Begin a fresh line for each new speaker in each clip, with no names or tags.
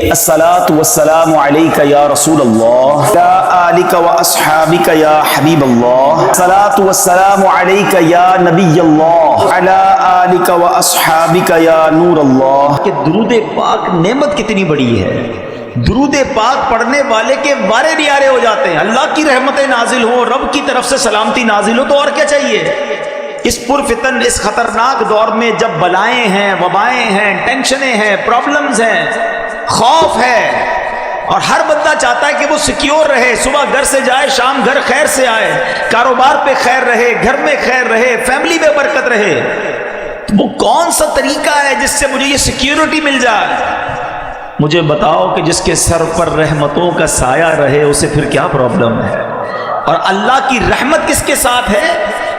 الصلاۃ والسلام علیک یا رسول اللہ یا آلک و اصحابک یا حبیب اللہ، الصلاۃ والسلام علیک یا نبی اللہ علی آلک و اصحابک یا نور اللہ۔
کہ درود پاک نعمت کتنی بڑی ہے، درود پاک پڑھنے والے کے وارے نیارے ہو جاتے ہیں، اللہ کی رحمتیں نازل ہو، رب کی طرف سے سلامتی نازل ہو، تو اور کیا چاہیے؟ اس پرفتن اس خطرناک دور میں جب بلائیں ہیں، وبائیں ہیں، ٹینشنیں ہیں، پرابلمز ہیں، خوف ہے، اور ہر بندہ چاہتا ہے کہ وہ سیکیور رہے، صبح گھر سے جائے شام گھر خیر سے آئے، کاروبار پہ خیر رہے، گھر میں خیر رہے، فیملی میں برکت رہے، تو وہ کون سا طریقہ ہے جس سے مجھے یہ سیکیورٹی مل جائے؟ مجھے بتاؤ کہ جس کے سر پر رحمتوں کا سایہ رہے اسے پھر کیا پرابلم ہے؟ اور اللہ کی رحمت کس کے ساتھ ہے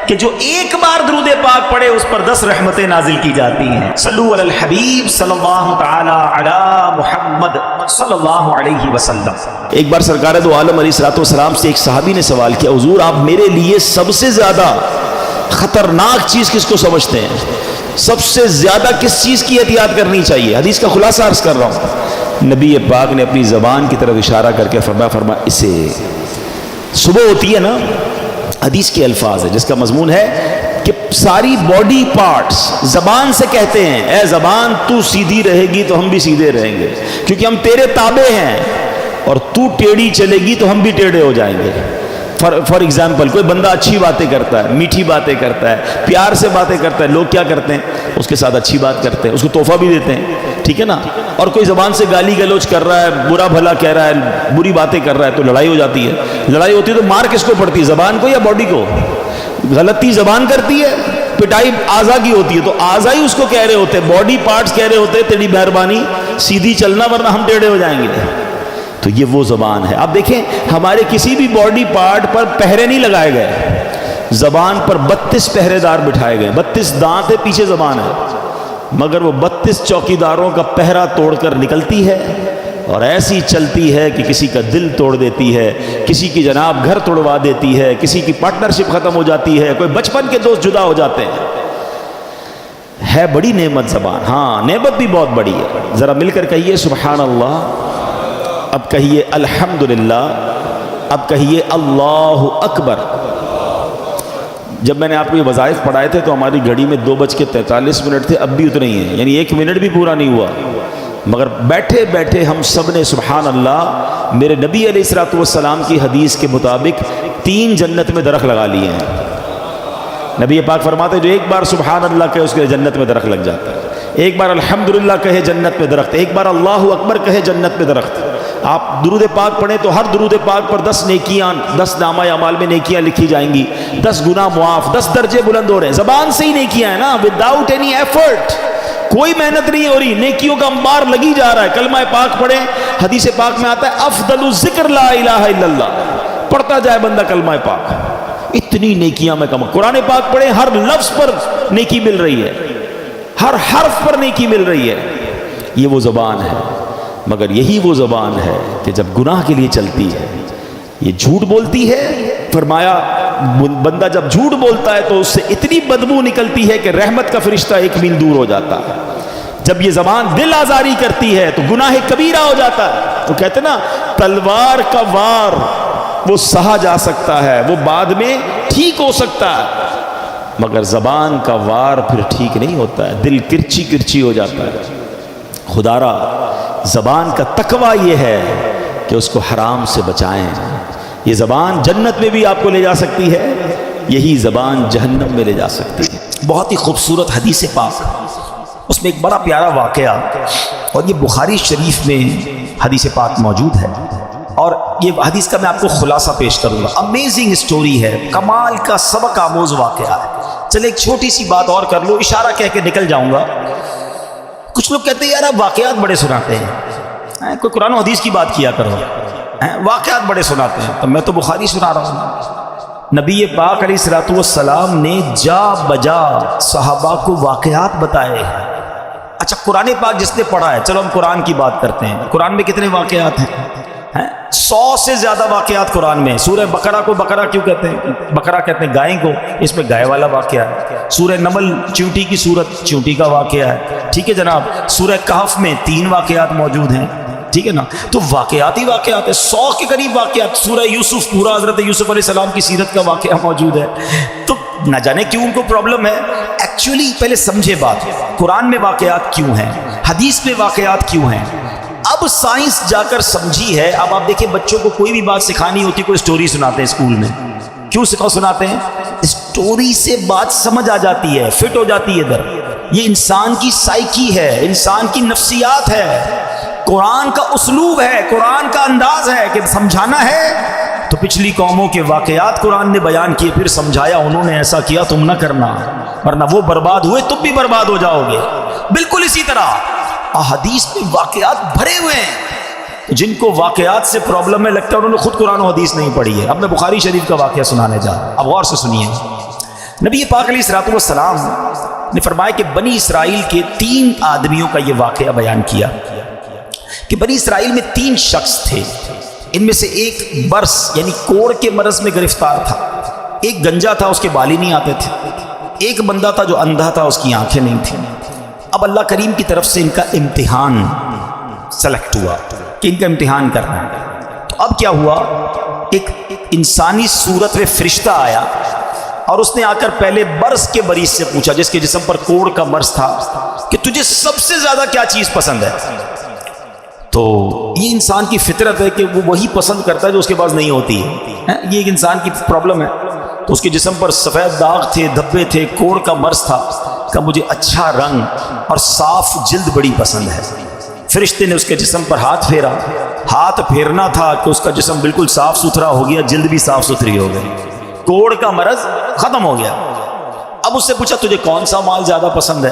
کہ جو ایک بار درود پاک پڑھے اس پر 10 رحمتیں نازل کی جاتی ہیں۔ صلو علی الحبیب صلی اللہ تعالی علی محمد صلی اللہ علیہ وسلم۔
ایک بار سرکار دو عالم علیہ الصلوۃ والسلام سے ایک صحابی نے سوال کیا، حضور آپ میرے لیے سب سے زیادہ خطرناک چیز کس کو سمجھتے ہیں؟ سب سے زیادہ کس چیز کی احتیاط کرنی چاہیے؟ حدیث کا خلاصہ عرض کر رہا ہوں۔ نبی پاک نے اپنی زبان کی طرف اشارہ کر کے فرمایا اسے صبح ہوتی ہے نا، حدیث کے الفاظ ہے جس کا مضمون ہے کہ ساری باڈی پارٹس زبان سے کہتے ہیں اے زبان تو سیدھی رہے گی تو ہم بھی سیدھے رہیں گے، کیونکہ ہم تیرے تابع ہیں، اور تو ٹیڑھی چلے گی تو ہم بھی ٹیڑھے ہو جائیں گے۔ فار ایگزامپل کوئی بندہ اچھی باتیں کرتا ہے، میٹھی باتیں کرتا ہے، پیار سے باتیں کرتا ہے، لوگ کیا کرتے ہیں؟ اس کے ساتھ اچھی بات کرتے ہیں، اس کو تحفہ بھی دیتے ہیں، ٹھیک ہے نا؟ اور کوئی زبان سے گالی گلوچ کر رہا ہے، برا بھلا کہہ رہا ہے، بری باتیں کر رہا ہے، تو لڑائی ہو جاتی ہے۔ لڑائی ہوتی ہے تو مار کس کو پڑتی ہے؟ زبان کو یا باڈی کو؟ غلطی زبان کرتی ہے، پٹائی اعضاء کی ہوتی ہے، تو اعضاء ہی اس کو کہہ رہے ہوتے ہیں، باڈی پارٹس کہہ رہے ہوتے ہیں تیری مہربانی سیدھی چلنا ورنہ ہم ٹیڑھے ہو جائیں گے۔ تو یہ وہ زبان ہے۔ آپ دیکھیں ہمارے کسی بھی باڈی پارٹ پر پہرے نہیں لگائے گئے، زبان پر 32 پہرے دار بٹھائے گئے، 32 دانت ہے پیچھے زبان ہے، مگر وہ 32 چوکیداروں کا پہرا توڑ کر نکلتی ہے اور ایسی چلتی ہے کہ کسی کا دل توڑ دیتی ہے، کسی کی جناب گھر توڑوا دیتی ہے، کسی کی پارٹنرشپ ختم ہو جاتی ہے، کوئی بچپن کے دوست جدا ہو جاتے ہیں۔ ہے بڑی نعمت زبان، ہاں نعمت بھی بہت بڑی ہے۔ ذرا مل کر کہیے سبحان اللہ، اب کہیے الحمدللہ، اب کہیے اللہ اکبر۔ جب میں نے آپ کو یہ وظائف پڑھائے تھے تو ہماری گھڑی میں 2:43 تھے، اب بھی اتنے ہی ہیں، یعنی 1 منٹ بھی پورا نہیں ہوا، مگر بیٹھے بیٹھے ہم سب نے سبحان اللہ میرے نبی علیہ الصلوۃ والسلام کی حدیث کے مطابق 3 جنت میں درخت لگا لیے ہیں۔ نبی پاک فرماتے جو ایک بار سبحان اللہ کہے اس کے جنت میں درخت لگ جاتا ہے، ایک بار الحمدللہ کہے جنت میں درخت، ایک بار اللہ اکبر کہے جنت میں درخت۔ آپ درود پاک پڑھیں تو ہر درود پاک پر 10 نیکیاں، 10 نامہ اعمال میں نیکیاں لکھی جائیں گی، 10 گناہ معاف، 10 درجے بلند ہو رہے ہیں۔ زبان سے ہی نیکیاں ہیں نا، وداؤٹ اینی ایفرٹ، کوئی محنت نہیں ہو رہی، نیکیوں کا انبار لگی جا رہا ہے۔ کلمہ پاک پڑھیں، حدیث پاک میں آتا ہے افضل الذکر لا الہ الا اللہ، پڑھتا جائے بندہ کلمہ پاک، اتنی نیکیاں میں کم۔ قرآن پاک پڑھیں، ہر لفظ پر نیکی مل رہی ہے، ہر حرف پر نیکی مل رہی ہے۔ یہ وہ زبان ہے، مگر یہی وہ زبان ہے کہ جب گناہ کے لیے چلتی ہے یہ جھوٹ بولتی ہے۔ فرمایا بندہ جب جھوٹ بولتا ہے تو اس سے اتنی بدبو نکلتی ہے کہ رحمت کا فرشتہ 1 میل دور ہو جاتا ہے۔ جب یہ زبان دل آزاری کرتی ہے تو گناہ کبیرہ ہو جاتا ہے۔ تو کہتے نا تلوار کا وار وہ سہا جا سکتا ہے، وہ بعد میں ٹھیک ہو سکتا ہے، مگر زبان کا وار پھر ٹھیک نہیں ہوتا ہے، دل کرچی کرچی ہو جاتا ہے۔ خدا را زبان کا تقویٰ یہ ہے کہ اس کو حرام سے بچائیں۔ یہ زبان جنت میں بھی آپ کو لے جا سکتی ہے، یہی زبان جہنم میں لے جا سکتی ہے۔ بہت ہی خوبصورت حدیث پاک، اس میں ایک بڑا پیارا واقعہ، اور یہ بخاری شریف میں حدیث پاک موجود ہے، اور یہ حدیث کا میں آپ کو خلاصہ پیش کروں گا۔ امیزنگ سٹوری ہے، کمال کا سبق آموز واقعہ ہے۔ چلے ایک چھوٹی سی بات اور کر لو، اشارہ کہہ کے نکل جاؤں گا۔ کچھ لوگ کہتے ہیں یار آپ واقعات بڑے سناتے ہیں، کوئی قرآن و حدیث کی بات کیا کرو، واقعات بڑے سناتے ہیں، تو میں تو بخاری سنا رہا ہوں۔ نبی پاک علیہ الصلوۃ والسلام نے جا بجا صحابہ کو واقعات بتائے ہیں۔ اچھا قرآن پاک جس نے پڑھا ہے، چلو ہم قرآن کی بات کرتے ہیں۔ قرآن میں کتنے واقعات ہیں؟ 100 سے زیادہ واقعات قرآن میں۔ سورہ بقرہ کو بقرہ کیوں کہتے ہیں؟ بقرہ کہتے ہیں گائے کو، اس میں گائے والا واقعہ ہے۔ سورہ نمل چونٹی کی سورت، چونٹی کا واقعہ ہے، ٹھیک ہے جناب۔ سورہ کہف میں 3 واقعات موجود ہیں، ٹھیک ہے نا. تو واقعات ہی واقعات ہے، 100 کے قریب واقعات. سورہ یوسف پورا حضرت یوسف علیہ السلام کی سیرت کا واقعہ موجود ہے. تو نہ جانے کیوں ان کو پرابلم ہے. ایکچولی پہلے سمجھے بات، قرآن میں واقعات کیوں ہیں، حدیث میں واقعات کیوں ہیں. اب سائنس جا کر سمجھی ہے. اب آپ دیکھیں بچوں کو کوئی بھی بات سکھانی ہوتی، کوئی سٹوری سناتے ہیں اسکول میں. کیوں سناتے ہیں؟ سٹوری سے بات سمجھ آ جاتی ہے، فٹ ہو جاتی ہے ادھر. یہ انسان کی سائیکی ہے، انسان کی نفسیات ہے. قرآن کا اسلوب ہے، قرآن کا انداز ہے کہ سمجھانا ہے تو پچھلی قوموں کے واقعات قرآن نے بیان کیے، پھر سمجھایا انہوں نے ایسا کیا تم نہ کرنا ورنہ وہ برباد ہوئے تم بھی برباد ہو جاؤ گے. بالکل اسی طرح احادیث میں واقعات بھرے ہوئے ہیں. جن کو واقعات سے پرابلم ہے لگتا ہے انہوں نے خود قرآن و حدیث نہیں پڑھی ہے. اب میں بخاری شریف کا واقعہ سنانے جا رہا ہوں، اب غور سے سنیے. نبی پاک علیہ الصلوۃ والسلام نے فرمایا کہ بنی اسرائیل کے 3 آدمیوں کا یہ واقعہ بیان کیا کہ بنی اسرائیل میں 3 شخص تھے. ان میں سے ایک برس یعنی کوڑ کے مرض میں گرفتار تھا، ایک گنجا تھا اس کے بال ہی نہیں آتے تھے، ایک بندہ تھا جو اندھا تھا اس کی آنکھیں نہیں تھیں. اب اللہ کریم کی طرف سے ان کا امتحان سلیکٹ ہوا کہ ان کا امتحان کرنا ہے. تو اب کیا ہوا، ایک انسانی صورت میں فرشتہ آیا اور اس نے آ کر پہلے برس کے مریض سے پوچھا جس کے جسم پر کوڑ کا مرض تھا کہ تجھے سب سے زیادہ کیا چیز پسند ہے. تو یہ انسان کی فطرت ہے کہ وہ وہی پسند کرتا ہے جو اس کے پاس نہیں ہوتی ہے. یہ ایک انسان کی پرابلم ہے. تو اس کے جسم پر سفید داغ تھے، دھبے تھے، کوڑ کا مرض تھا کہ مجھے اچھا رنگ اور صاف جلد بڑی پسند ہے. فرشتے نے اس کے جسم پر ہاتھ پھیرا. ہاتھ پھیرنا تھا کہ اس کا جسم بالکل صاف ستھرا ہو گیا، جلد بھی صاف ستھری ہو گئی، کوڑ کا مرض ختم ہو گیا. اب اس سے پوچھا تجھے کون سا مال زیادہ پسند ہے؟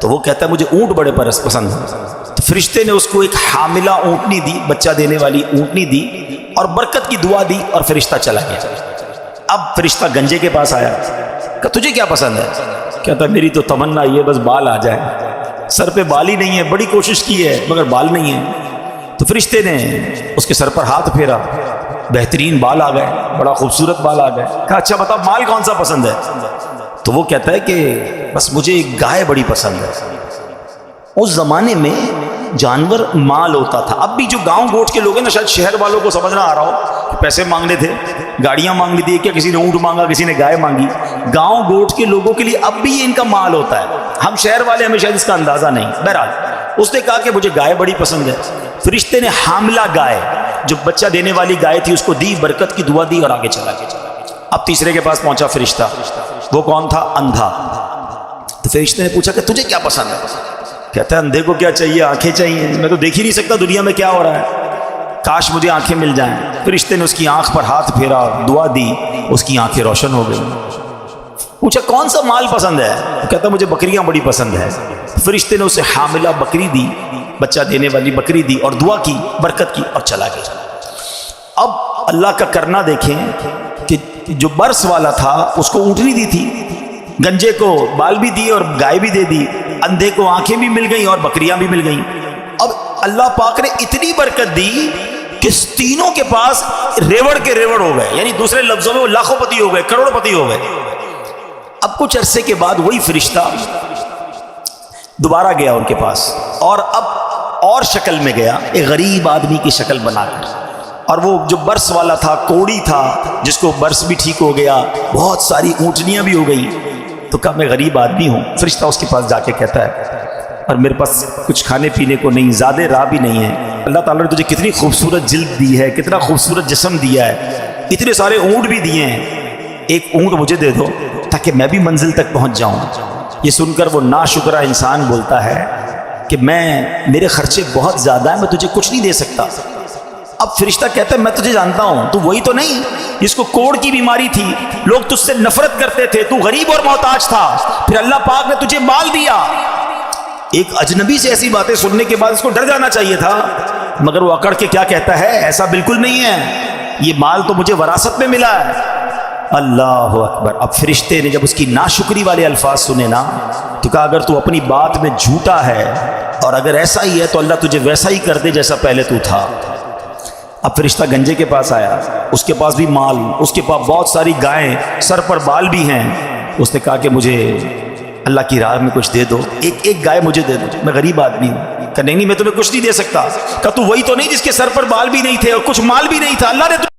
تو وہ کہتا ہے مجھے اونٹ بڑے پسند ہیں. تو فرشتے نے اس کو ایک حاملہ اونٹنی دی، بچہ دینے والی اونٹنی دی اور برکت کی دعا دی اور فرشتہ چلا گیا. اب فرشتہ گنجے کے پاس آیا کہ تجھے کیا پسند ہے؟ کہتا میری تو تمنا یہ بس بال آ جائے، سر پہ بال ہی نہیں ہے، بڑی کوشش کی ہے مگر بال نہیں ہے. تو فرشتے نے اس کے سر پر ہاتھ پھیرا، بہترین بال آ گئے، بڑا خوبصورت بال آ گئے. کہا اچھا بتا مال کون سا پسند ہے؟ تو وہ کہتا ہے کہ بس مجھے گائے بڑی پسند ہے. اس زمانے میں جانور مال ہوتا تھا. اب بھی جو گاؤں گوٹ کے لوگ ہیں نا، شاید شہر والوں کو سمجھ نہ آ رہا ہو کہ پیسے مانگنے تھے، گاڑیاں مانگنی تھی، کیا کسی نے اونٹ مانگا، کسی نے گائے مانگی. گاؤں گوٹ کے لوگوں کے لیے اب بھی یہ ان کا مال ہوتا ہے. ہم شہر والے ہمیں شاید اس کا اندازہ نہیں. بہرحال اس نے کہا کہ مجھے گائے بڑی پسند ہے. فرشتے نے حاملہ گائے جو بچہ دینے والی گائے تھی اس کو دی، برکت کی دعا دی اور آگے چلا گیا. اب تیسرے کے پاس پہنچا فرشتہ. وہ کون تھا؟ اندھا. تو فرشتے نے پوچھا کہ تجھے کیا پسند ہے؟ کہتا ہے اندھے کو کیا چاہیے؟ آنکھیں چاہیے، میں تو دیکھ ہی نہیں سکتا دنیا میں کیا ہو رہا ہے، کاش مجھے آنکھیں مل جائیں. فرشتے نے اس کی آنکھ پر ہاتھ پھیرا، دعا دی، اس کی آنکھیں روشن ہو گئی. پوچھا کون سا مال پسند ہے؟ کہتا مجھے بکریاں بڑی پسند ہے. فرشتے نے اسے حاملہ بکری دی، بچہ دینے والی بکری دی اور دعا کی، برکت کی اور چلا گیا. اب اللہ کا کرنا دیکھیں کہ جو برس والا تھا اس کو اونٹنی دی تھی، گنجے کو بال بھی دی اور گائے بھی دے دی، اندھے کو آنکھیں بھی مل گئیں اور بکریاں بھی مل گئیں. اب اللہ پاک نے اتنی برکت دی کہ تینوں کے پاس ریوڑ کے ریوڑ ہو گئے، یعنی دوسرے لفظوں میں وہ لاکھوں پتی ہو گئے، کروڑ پتی ہو گئے. اب کچھ عرصے کے بعد وہی فرشتہ دوبارہ گیا ان کے پاس اور اب اور شکل میں گیا، ایک غریب آدمی کی شکل بنا کر. اور وہ جو برس والا تھا، کوڑی تھا، جس کو برس بھی ٹھیک ہو گیا، بہت ساری اونٹنیاں بھی ہو گئی. تو کہا میں غریب آدمی ہوں. فرشتہ اس کے پاس جا کے کہتا ہے اور میرے پاس کچھ کھانے پینے کو نہیں، زیادہ راہ بھی نہیں ہے. اللہ تعالیٰ نے تجھے کتنی خوبصورت جلد دی ہے، کتنا خوبصورت جسم دیا ہے، اتنے سارے اونٹ بھی دیے ہیں، ایک اونٹ مجھے دے دو تاکہ میں بھی منزل تک پہنچ جاؤں. یہ سن کر وہ ناشکرا انسان بولتا ہے کہ میرے خرچے بہت زیادہ ہیں، میں تجھے کچھ نہیں دے سکتا. اب فرشتہ کہتا ہے میں تجھے جانتا ہوں، تو وہی تو نہیں جس کو کوڑ کی بیماری تھی، لوگ تجھ سے نفرت کرتے تھے، تو غریب اور محتاج تھا، پھر اللہ پاک نے تجھے مال دیا. ایک اجنبی سے ایسی باتیں سننے کے بعد اس کو ڈر جانا چاہیے تھا، مگر وہ اکڑ کے کیا کہتا ہے ایسا بالکل نہیں ہے، یہ مال تو مجھے وراثت میں ملا ہے. اللہ اکبر. اب فرشتے نے جب اس کی ناشکری والے الفاظ سنے نا تو کہا اگر تو اپنی بات میں جھوٹا ہے اور اگر ایسا ہی ہے تو اللہ تجھے ویسا ہی کر دے جیسا پہلے تو تھا. اب فرشتہ گنجے کے پاس آیا، اس کے پاس بھی مال، اس کے پاس بہت ساری گائیں، سر پر بال بھی ہیں. اس نے کہا کہ مجھے اللہ کی راہ میں کچھ دے دو، ایک گائے مجھے دے دو، میں غریب آدمی ہوں۔ کہ نہیں میں تمہیں کچھ نہیں دے سکتا۔ کہ تو وہی تو نہیں جس کے سر پر بال بھی نہیں تھے اور کچھ مال بھی نہیں تھا، اللہ نے